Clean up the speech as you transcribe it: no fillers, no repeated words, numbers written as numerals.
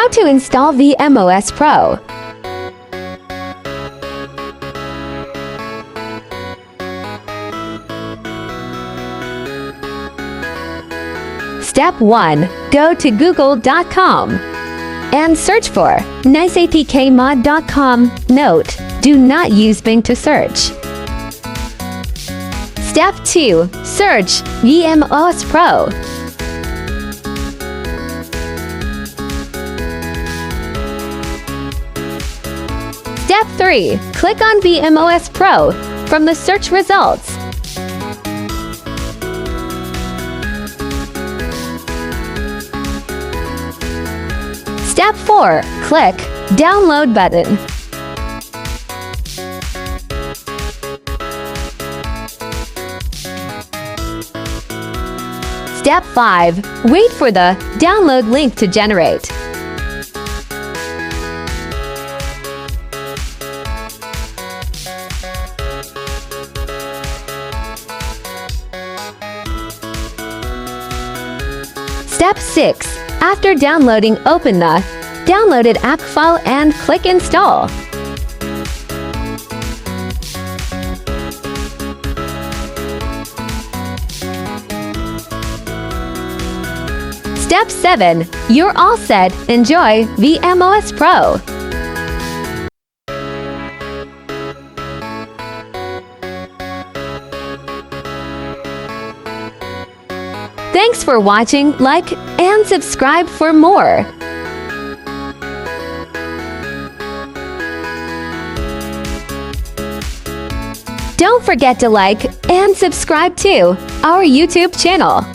How to install VMOS Pro. Step 1. Go to google.com and search for niceatkmod.com. Note: do not use Bing to search. Step 2. Search VMOS Pro. Step 3. Click on VMOS Pro from the search results. Step 4. Click Download button. Step 5. Wait for the download link to generate. Step 6. After downloading, open the downloaded app file and click Install. Step 7. You're all set. Enjoy VMOS Pro. Thanks for watching. Like and subscribe for more. Don't forget to like and subscribe to our YouTube channel.